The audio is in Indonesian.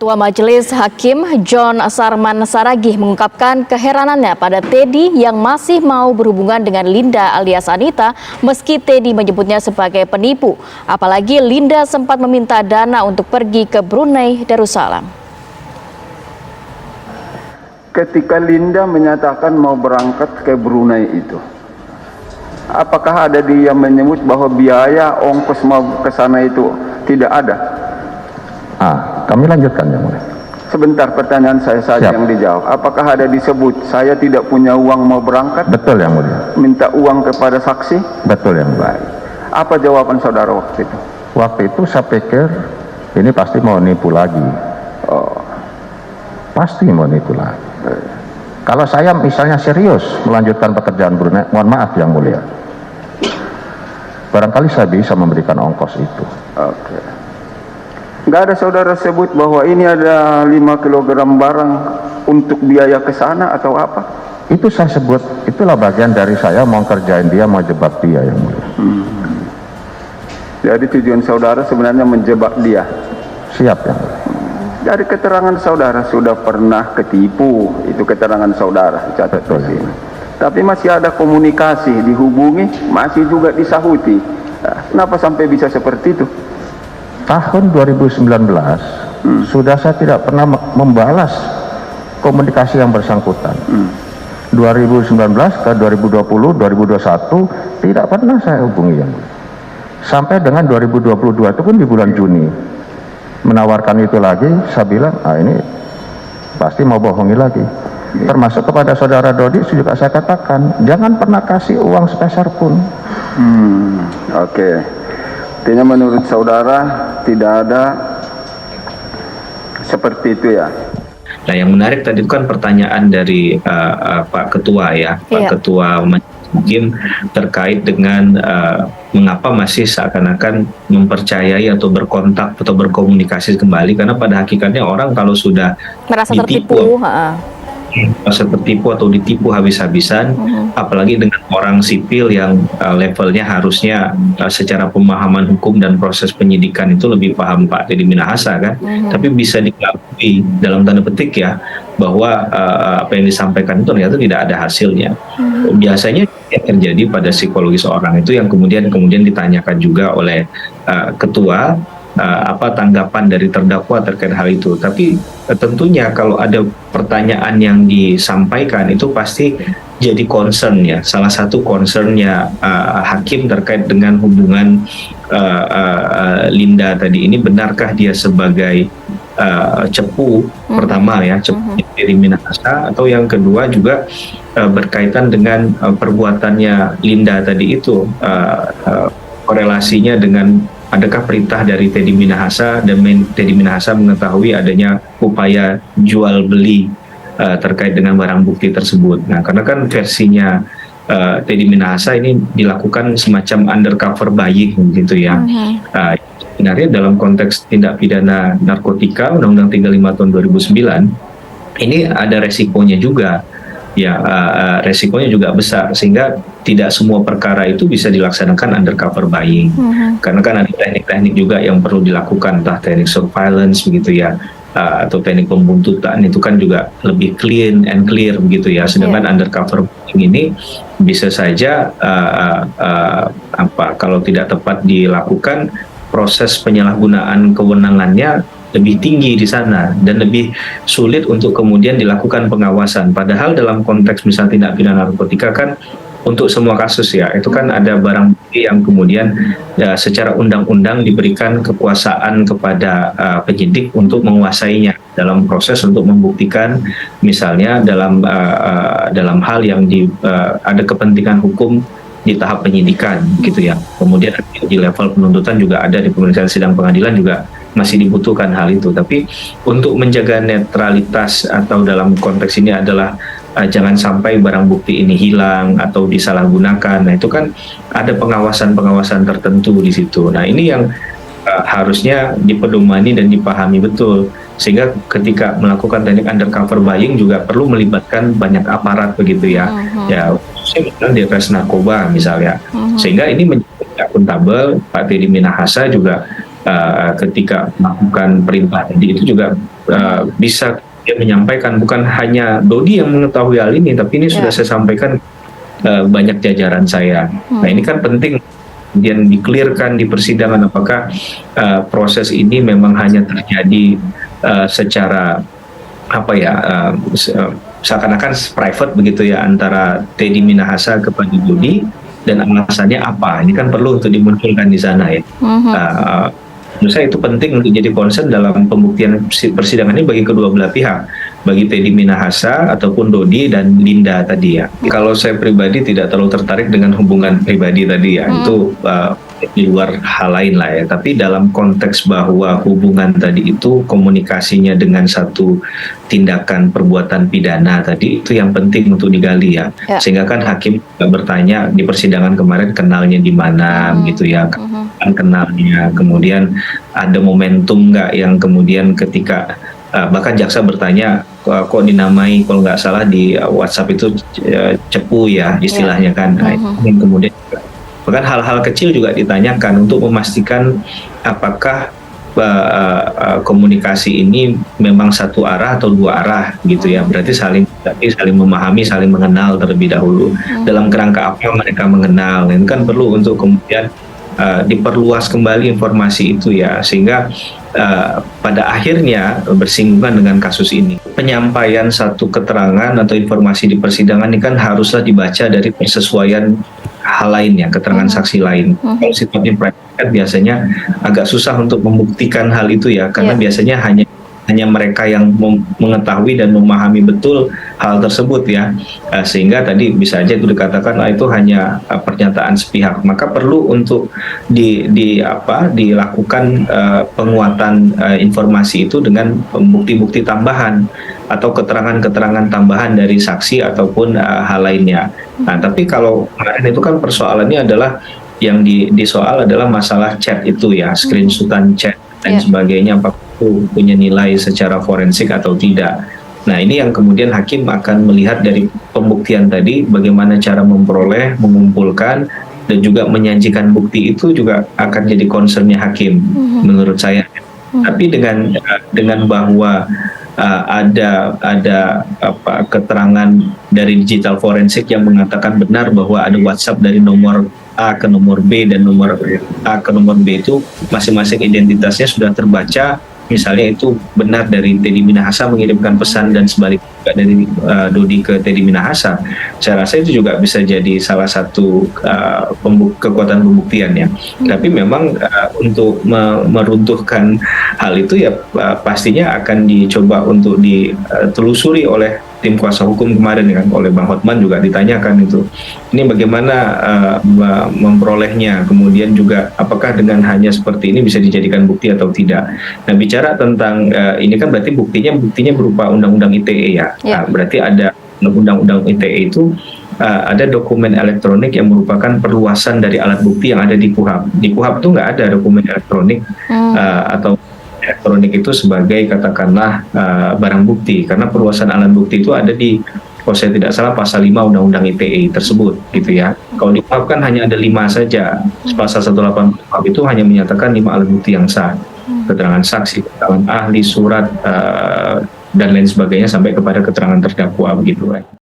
Ketua Majelis Hakim John Sarman Saragih mengungkapkan keheranannya pada Teddy yang masih mau berhubungan dengan Linda alias Anita meski Teddy menyebutnya sebagai penipu. Apalagi Linda sempat meminta dana untuk pergi ke Brunei Darussalam. Ketika Linda menyatakan mau berangkat ke Brunei itu, apakah ada dia menyebut bahwa biaya ongkos mau ke sana itu tidak ada? Kami lanjutkan yang mulia. Sebentar, pertanyaan saya saja yang dijawab. Apakah ada disebut saya tidak punya uang mau berangkat? Betul yang mulia. Minta uang kepada saksi? Betul yang mulia. Baik. Apa jawaban saudara waktu itu? Waktu itu saya pikir ini pasti mau nipu lagi. Oh. Pasti mau nipu lagi. Kalau saya misalnya serius melanjutkan pekerjaan Brunei, mohon maaf yang mulia, barangkali saya bisa memberikan ongkos itu. Oke. Nggak ada saudara sebut bahwa ini ada 5 kilogram barang untuk biaya ke sana atau apa? Itu saya sebut, itulah bagian dari saya mau kerjain dia, mau jebak dia yang mulia. Jadi tujuan saudara sebenarnya menjebak dia. Siap yang mulia. Dari keterangan saudara sudah pernah ketipu, itu keterangan saudara, catat di sini. Tapi masih ada komunikasi, dihubungi, masih juga disahuti. Nah, kenapa sampai bisa seperti itu? Tahun 2019 sudah saya tidak pernah membalas komunikasi yang bersangkutan. 2019 ke 2020, 2021 tidak pernah saya hubungi yang mulia. Sampai dengan 2022 itu pun di bulan Juni menawarkan itu lagi, saya bilang ini pasti mau bohongi lagi. Termasuk kepada saudara Dodi juga saya katakan jangan pernah kasih uang sepeser pun. Oke. Artinya menurut saudara tidak ada seperti itu ya. Nah, yang menarik tadi itu kan pertanyaan dari Pak Ketua ya, Pak Ketua Hakim terkait dengan mengapa masih seakan-akan mempercayai atau berkontak atau berkomunikasi kembali, karena pada hakikatnya orang kalau sudah merasa ditipu, tertipu atau ditipu habis-habisan, apalagi dengan orang sipil yang levelnya harusnya secara pemahaman hukum dan proses penyidikan itu lebih paham Pak Teddy Minahasa kan, tapi bisa diketahui dalam tanda petik ya bahwa apa yang disampaikan itu ternyata tidak ada hasilnya. Biasanya yang terjadi pada psikologis orang itu yang kemudian ditanyakan juga oleh ketua. Apa tanggapan dari terdakwa terkait hal itu. Tapi tentunya kalau ada pertanyaan yang disampaikan itu pasti jadi concern ya. Salah satu concernnya hakim terkait dengan hubungan Linda tadi ini, benarkah dia sebagai cepu pertama ya, cepu dari Minahasa, atau yang kedua juga berkaitan dengan perbuatannya Linda tadi itu, korelasinya dengan adakah perintah dari Teddy Minahasa dan Teddy Minahasa mengetahui adanya upaya jual beli terkait dengan barang bukti tersebut. Nah, karena kan versinya Teddy Minahasa ini dilakukan semacam undercover buying gitu ya. Sebenarnya dalam konteks tindak pidana narkotika Undang-Undang 35 tahun 2009 ini ada resikonya juga. Ya, resikonya juga besar, sehingga tidak semua perkara itu bisa dilaksanakan undercover buying, karena kan ada teknik-teknik juga yang perlu dilakukan, entah teknik surveillance begitu ya, atau teknik pembuntutan, itu kan juga lebih clean and clear begitu ya, sedangkan undercover buying ini bisa saja kalau tidak tepat dilakukan, proses penyalahgunaan kewenangannya lebih tinggi di sana dan lebih sulit untuk kemudian dilakukan pengawasan. Padahal dalam konteks misalnya tindak pidana narkotika kan untuk semua kasus ya, itu kan ada barang bukti yang kemudian secara undang-undang diberikan kekuasaan kepada penyidik untuk menguasainya dalam proses untuk membuktikan, misalnya dalam hal yang ada kepentingan hukum di tahap penyidikan gitu ya. Kemudian di level penuntutan juga ada, di pemeriksaan sidang pengadilan juga masih dibutuhkan hal itu. Tapi untuk menjaga netralitas atau dalam konteks ini adalah jangan sampai barang bukti ini hilang atau disalahgunakan. Nah, itu kan ada pengawasan-pengawasan tertentu di situ. Nah, ini yang harusnya dipedomani dan dipahami betul, sehingga ketika melakukan teknik undercover buying juga perlu melibatkan banyak aparat begitu ya. Ya, misalnya di atas narkoba misalnya, sehingga ini menjadi akuntabel. Pak Teddy Minahasa juga ketika melakukan perintah tadi itu juga bisa dia menyampaikan, bukan hanya Dodi yang mengetahui hal ini, tapi ini sudah saya sampaikan banyak jajaran saya. Nah ini kan penting kemudian di-clearkan di persidangan apakah proses ini memang hanya terjadi secara apa ya, seakan-akan private begitu ya antara Teddy Minahasa kepada Dodi, dan alasannya apa? Ini kan perlu untuk dimunculkan di sana ya. Menurut saya itu penting untuk jadi concern dalam pembuktian persidangan ini bagi kedua belah pihak, bagi Teddy Minahasa ataupun Dodi dan Linda tadi ya. Kalau saya pribadi tidak terlalu tertarik dengan hubungan pribadi tadi ya, itu di luar hal lain lah ya. Tapi dalam konteks bahwa hubungan tadi itu komunikasinya dengan satu tindakan perbuatan pidana tadi, itu yang penting untuk digali ya. Sehingga kan hakim bertanya di persidangan kemarin kenalnya di mana gitu ya. Kenalnya, kemudian ada momentum nggak yang kemudian ketika bahkan jaksa bertanya kok dinamai kalau nggak salah di WhatsApp itu cepu ya istilahnya kan. Nah, itu kemudian bahkan hal-hal kecil juga ditanyakan untuk memastikan apakah komunikasi ini memang satu arah atau dua arah gitu ya, berarti saling memahami, saling mengenal terlebih dahulu. Dalam kerangka apa mereka mengenal, itu kan perlu untuk kemudian diperluas kembali informasi itu ya, sehingga pada akhirnya bersinggungan dengan kasus ini. Penyampaian satu keterangan atau informasi di persidangan ini kan haruslah dibaca dari persesuaian hal lainnya, keterangan saksi lain. Kalau sifatnya private biasanya agak susah untuk membuktikan hal itu ya, karena biasanya hanya mereka yang mengetahui dan memahami betul hal tersebut ya, sehingga tadi bisa aja itu dikatakan itu hanya pernyataan sepihak. Maka perlu untuk dilakukan penguatan informasi itu dengan bukti-bukti tambahan atau keterangan-keterangan tambahan dari saksi ataupun hal lainnya. Nah, tapi kalau kemarin itu kan persoalannya adalah yang disoal adalah masalah chat itu ya, screenshotan chat dan sebagainya, apakah itu punya nilai secara forensik atau tidak. Nah, ini yang kemudian hakim akan melihat dari pembuktian tadi, bagaimana cara memperoleh, mengumpulkan, dan juga menyajikan bukti itu juga akan jadi concernnya hakim, menurut saya. Tapi dengan bahwa ada keterangan dari digital forensik yang mengatakan benar bahwa ada WhatsApp dari nomor A ke nomor B dan nomor A ke nomor B itu masing-masing identitasnya sudah terbaca, misalnya itu benar dari Teddy Minahasa mengirimkan pesan dan sebaliknya dari Dodi ke Teddy Minahasa, saya rasa itu juga bisa jadi salah satu kekuatan pembuktian ya. Tapi memang untuk meruntuhkan hal itu ya pastinya akan dicoba untuk ditelusuri oleh tim kuasa hukum kemarin kan, oleh Bang Hotman juga ditanyakan itu. Ini bagaimana memperolehnya, kemudian juga apakah dengan hanya seperti ini bisa dijadikan bukti atau tidak. Nah, bicara tentang ini kan berarti buktinya berupa undang-undang ITE ya. Nah, berarti ada undang-undang ITE itu ada dokumen elektronik yang merupakan perluasan dari alat bukti yang ada di KUHAP. Di KUHAP itu nggak ada dokumen elektronik atau elektronik itu sebagai katakanlah barang bukti, karena perluasan alat bukti itu ada di, kalau saya tidak salah, pasal 5 Undang-Undang ITE tersebut gitu ya. Kalau di KUHAP kan hanya ada 5 saja. Pasal 180 KUHAP itu hanya menyatakan 5 alat bukti yang sah, keterangan saksi, keterangan ahli, surat dan lain sebagainya sampai kepada keterangan terdakwa begitu.